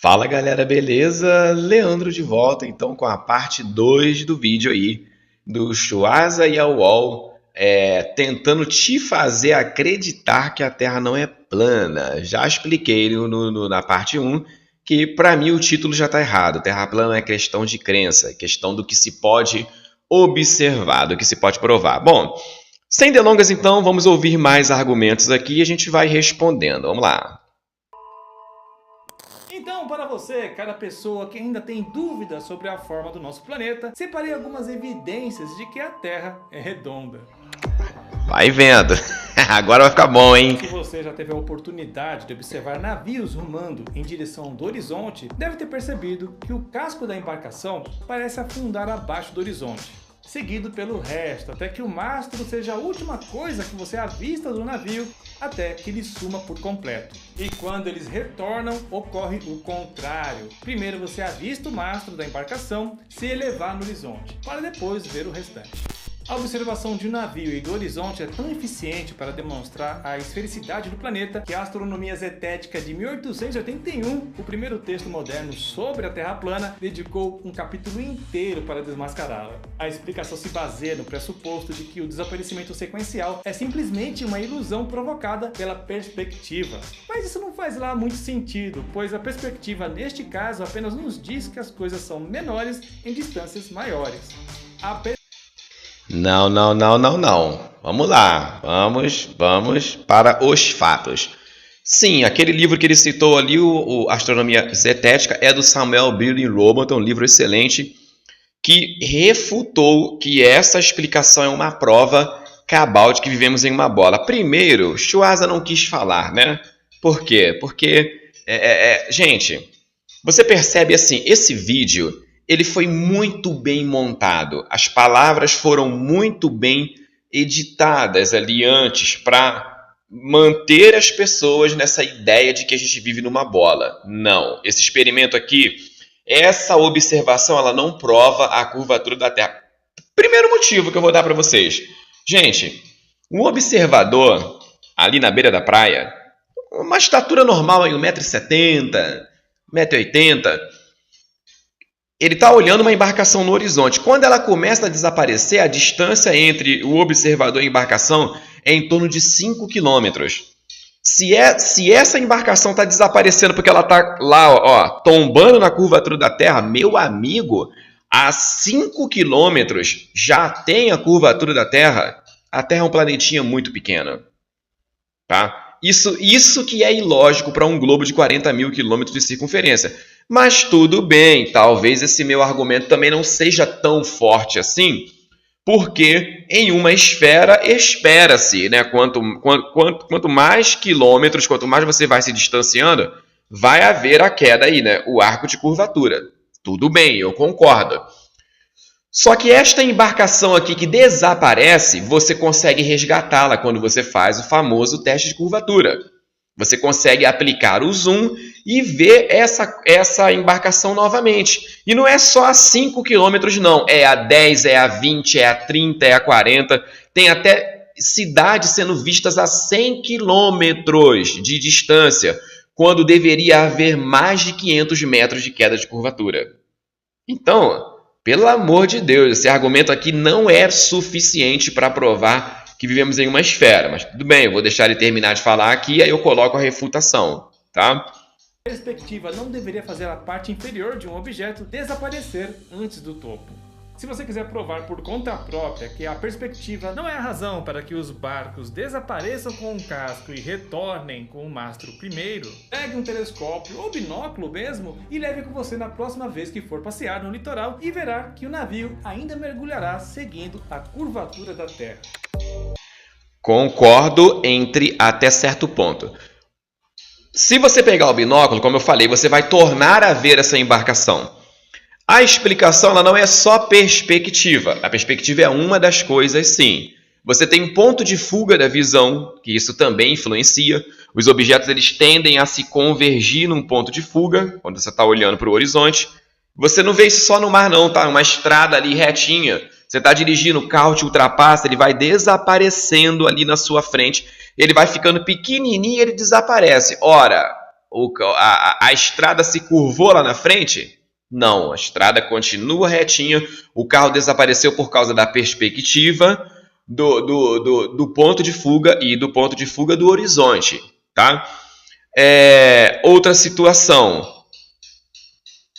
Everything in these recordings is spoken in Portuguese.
Fala galera, beleza? Leandro de volta então com a parte 2 do vídeo aí do Schwarza e a UOL tentando te fazer acreditar que a Terra não é plana. Já expliquei na parte um que para mim o título já está errado. Terra plana é questão de crença, questão do que se pode observar, do que se pode provar. Bom, sem delongas então, vamos ouvir mais argumentos aqui e a gente vai respondendo. Vamos lá. Então, para você, cada pessoa que ainda tem dúvidas sobre a forma do nosso planeta, separei algumas evidências de que a Terra é redonda. Vai vendo. Agora vai ficar bom, hein? Se você já teve a oportunidade de observar navios rumando em direção do horizonte, deve ter percebido que o casco da embarcação parece afundar abaixo do horizonte, seguido pelo resto, até que o mastro seja a última coisa que você avista do navio, até que ele suma por completo. E quando eles retornam, ocorre o contrário. Primeiro você avista o mastro da embarcação se elevar no horizonte, para depois ver o restante. A observação de um navio e do horizonte é tão eficiente para demonstrar a esfericidade do planeta que a Astronomia Zetética de 1881, o primeiro texto moderno sobre a Terra plana, dedicou um capítulo inteiro para desmascará-la. A explicação se baseia no pressuposto de que o desaparecimento sequencial é simplesmente uma ilusão provocada pela perspectiva. Mas isso não faz lá muito sentido, pois a perspectiva neste caso apenas nos diz que as coisas são menores em distâncias maiores. Não. Vamos lá. Vamos para os fatos. Sim, aquele livro que ele citou ali, o Astronomia Zetética, é do Samuel Billy Robotham, um livro excelente, que refutou que essa explicação é uma prova cabal de que vivemos em uma bola. Primeiro, Schwarza não quis falar, né? Por quê? Porque, gente, você percebe assim, esse vídeo ele foi muito bem montado. As palavras foram muito bem editadas ali antes para manter as pessoas nessa ideia de que a gente vive numa bola. Não. Esse experimento aqui, essa observação, ela não prova a curvatura da Terra. Primeiro motivo que eu vou dar para vocês. Gente, um observador ali na beira da praia, uma estatura normal, 1,70m, 1,80m, ele está olhando uma embarcação no horizonte. Quando ela começa a desaparecer, a distância entre o observador e a embarcação é em torno de 5 quilômetros. Se essa embarcação está desaparecendo porque ela está lá, ó, tombando na curvatura da Terra, meu amigo, a 5 quilômetros já tem a curvatura da Terra. A Terra é um planetinha muito pequeno. Tá? Isso que é ilógico para um globo de 40 mil quilômetros de circunferência. Mas tudo bem, talvez esse meu argumento também não seja tão forte assim, porque em uma esfera espera-se, né? Quanto mais quilômetros, quanto mais você vai se distanciando, vai haver a queda aí, né? O arco de curvatura. Tudo bem, eu concordo. Só que esta embarcação aqui que desaparece, você consegue resgatá-la quando você faz o famoso teste de curvatura. Você consegue aplicar o zoom e ver essa embarcação novamente. E não é só a 5 quilômetros, não. É a 10, é a 20, é a 30, é a 40. Tem até cidades sendo vistas a 100 quilômetros de distância, quando deveria haver mais de 500 metros de queda de curvatura. Então, pelo amor de Deus, esse argumento aqui não é suficiente para provar que vivemos em uma esfera, mas tudo bem, eu vou deixar ele terminar de falar aqui, aí eu coloco a refutação, tá? A perspectiva não deveria fazer a parte inferior de um objeto desaparecer antes do topo. Se você quiser provar por conta própria que a perspectiva não é a razão para que os barcos desapareçam com o casco e retornem com o mastro primeiro, pegue um telescópio ou binóculo mesmo e leve com você na próxima vez que for passear no litoral e verá que o navio ainda mergulhará seguindo a curvatura da Terra. Concordo até certo ponto. Se você pegar o binóculo, como eu falei, você vai tornar a ver essa embarcação. A explicação ela não é só perspectiva. A perspectiva é uma das coisas, sim. Você tem um ponto de fuga da visão, que isso também influencia. Os objetos eles tendem a se convergir num ponto de fuga, quando você está olhando para o horizonte. Você não vê isso só no mar, não, tá? Uma estrada ali retinha. Você está dirigindo, o carro te ultrapassa, ele vai desaparecendo ali na sua frente. Ele vai ficando pequenininho e ele desaparece. Ora, a estrada se curvou lá na frente? Não, a estrada continua retinha, o carro desapareceu por causa da perspectiva do ponto de fuga e do ponto de fuga do horizonte, tá? Outra situação.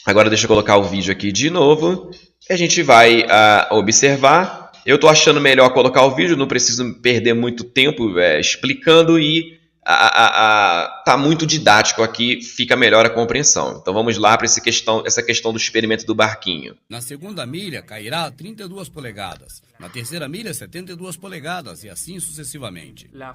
Agora deixa eu colocar o vídeo aqui de novo. A gente vai observar. Eu estou achando melhor colocar o vídeo, não preciso perder muito tempo explicando e tá muito didático aqui, fica melhor a compreensão. Então vamos lá para essa questão do experimento do barquinho. Na segunda milha cairá 32 polegadas, na terceira milha 72 polegadas e assim sucessivamente. A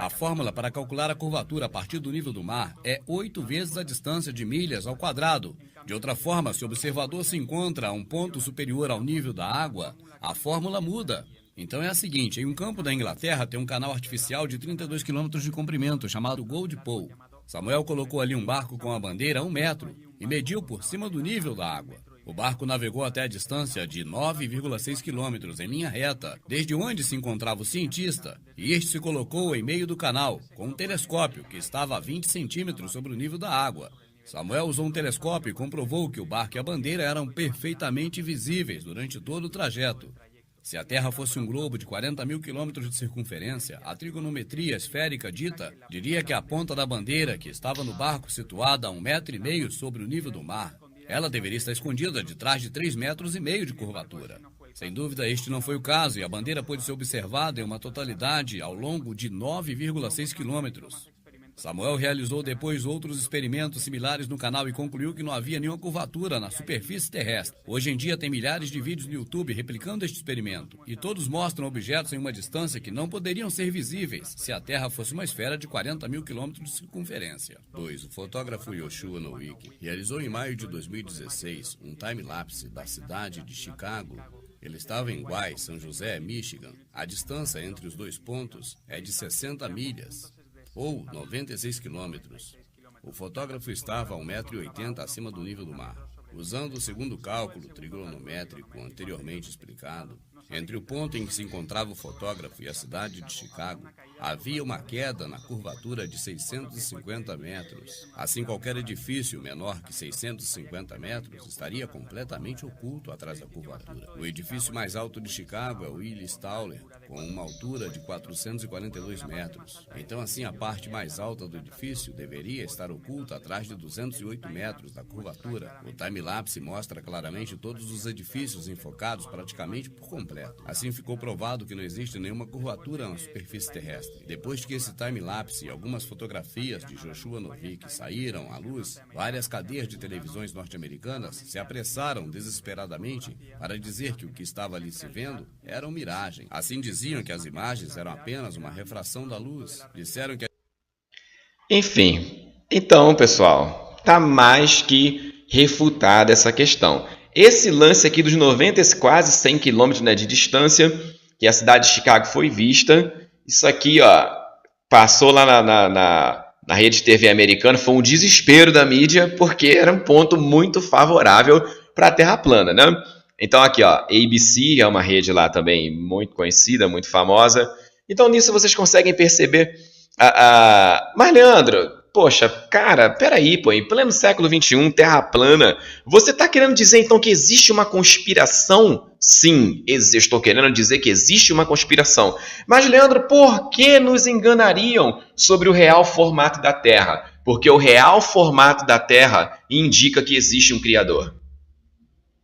fórmula para calcular a curvatura a partir do nível do mar é 8 vezes a distância de milhas ao quadrado. De outra forma, se o observador se encontra a um ponto superior ao nível da água, a fórmula muda. Então é a seguinte, em um campo da Inglaterra tem um canal artificial de 32 km de comprimento, chamado Gold Pole. Samuel colocou ali um barco com a bandeira a 1 metro e mediu por cima do nível da água. O barco navegou até a distância de 9,6 km em linha reta, desde onde se encontrava o cientista, e este se colocou em meio do canal, com um telescópio que estava a 20 centímetros sobre o nível da água. Samuel usou um telescópio e comprovou que o barco e a bandeira eram perfeitamente visíveis durante todo o trajeto. Se a Terra fosse um globo de 40 mil quilômetros de circunferência, a trigonometria esférica dita diria que a ponta da bandeira, que estava no barco situada a 1,5 metro sobre o nível do mar, ela deveria estar escondida de trás de 3,5 metros de curvatura. Sem dúvida, este não foi o caso e a bandeira pôde ser observada em uma totalidade ao longo de 9,6 quilômetros. Samuel realizou depois outros experimentos similares no canal e concluiu que não havia nenhuma curvatura na superfície terrestre. Hoje em dia tem milhares de vídeos no YouTube replicando este experimento, e todos mostram objetos em uma distância que não poderiam ser visíveis se a Terra fosse uma esfera de 40 mil quilômetros de circunferência. 2. O fotógrafo Yoshua Nowick realizou em maio de 2016 um time-lapse da cidade de Chicago. Ele estava em Guay, São José, Michigan. A distância entre os dois pontos é de 60 milhas. Ou 96 quilômetros. O fotógrafo estava a 1,80 m acima do nível do mar. Usando o segundo cálculo trigonométrico anteriormente explicado, entre o ponto em que se encontrava o fotógrafo e a cidade de Chicago, havia uma queda na curvatura de 650 metros. Assim, qualquer edifício menor que 650 metros estaria completamente oculto atrás da curvatura. O edifício mais alto de Chicago é o Willis Tower, com uma altura de 442 metros. Então, assim, a parte mais alta do edifício deveria estar oculta atrás de 208 metros da curvatura. O time-lapse mostra claramente todos os edifícios enfocados praticamente por completo. Assim, ficou provado que não existe nenhuma curvatura na superfície terrestre. Depois que esse time-lapse e algumas fotografias de Yoshua Nowick saíram à luz, várias cadeias de televisões norte-americanas se apressaram desesperadamente para dizer que o que estava ali se vendo era uma miragem. Assim, diziam que as imagens eram apenas uma refração da luz. Disseram que... Enfim, então, pessoal, tá mais que refutada essa questão. Esse lance aqui dos 90, quase 100 km, né, de distância, que a cidade de Chicago foi vista, isso aqui, ó, passou lá na rede TV americana, foi um desespero da mídia, porque era um ponto muito favorável para a Terra plana, né? Então aqui, ó, ABC é uma rede lá também muito conhecida, muito famosa. Então nisso vocês conseguem perceber... Mas, Leandro, poxa, cara, peraí, pô, em pleno século XXI, Terra plana, você está querendo dizer então que existe uma conspiração? Sim, estou querendo dizer que existe uma conspiração. Mas, Leandro, por que nos enganariam sobre o real formato da Terra? Porque o real formato da Terra indica que existe um Criador.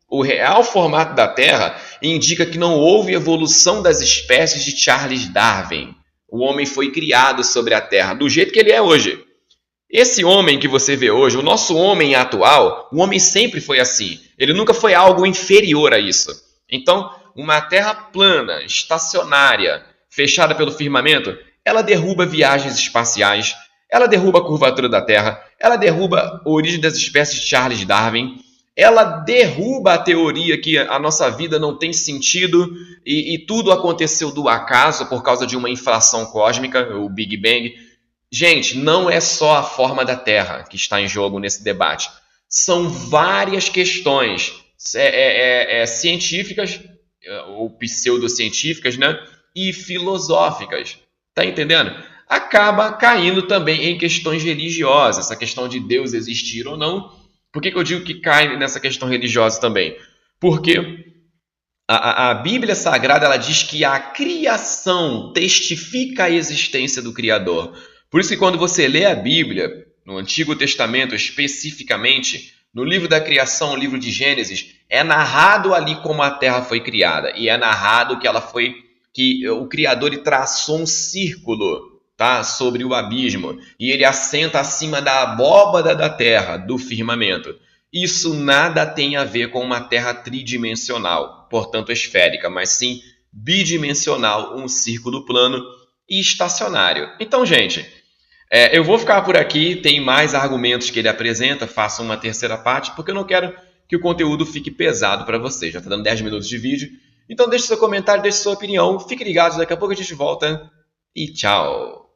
O real formato da Terra indica que não houve evolução das espécies de Charles Darwin. O homem foi criado sobre a Terra, do jeito que ele é hoje. Esse homem que você vê hoje, o nosso homem atual, o homem sempre foi assim. Ele nunca foi algo inferior a isso. Então, uma Terra plana, estacionária, fechada pelo firmamento, ela derruba viagens espaciais, ela derruba a curvatura da Terra, ela derruba a origem das espécies de Charles Darwin, ela derruba a teoria que a nossa vida não tem sentido e tudo aconteceu do acaso por causa de uma inflação cósmica, o Big Bang. Gente, não é só a forma da Terra que está em jogo nesse debate. São várias questões científicas, ou pseudocientíficas, né? E filosóficas. Tá entendendo? acaba caindo também em questões religiosas, essa questão de Deus existir ou não. Por que eu digo que cai nessa questão religiosa também? Porque a Bíblia Sagrada ela diz que a criação testifica a existência do Criador. Por isso que quando você lê a Bíblia, no Antigo Testamento especificamente, no livro da criação, o livro de Gênesis, é narrado ali como a terra foi criada. E é narrado que o Criador ele traçou um círculo, tá, sobre o abismo. E ele assenta acima da abóbada da terra, do firmamento. Isso nada tem a ver com uma terra tridimensional, portanto esférica, mas sim bidimensional, um círculo plano e estacionário. Então, gente, eu vou ficar por aqui, tem mais argumentos que ele apresenta, faço uma terceira parte, porque eu não quero que o conteúdo fique pesado para vocês. Já está dando 10 minutos de vídeo. Então deixe seu comentário, deixe sua opinião, fique ligado, daqui a pouco a gente volta e tchau!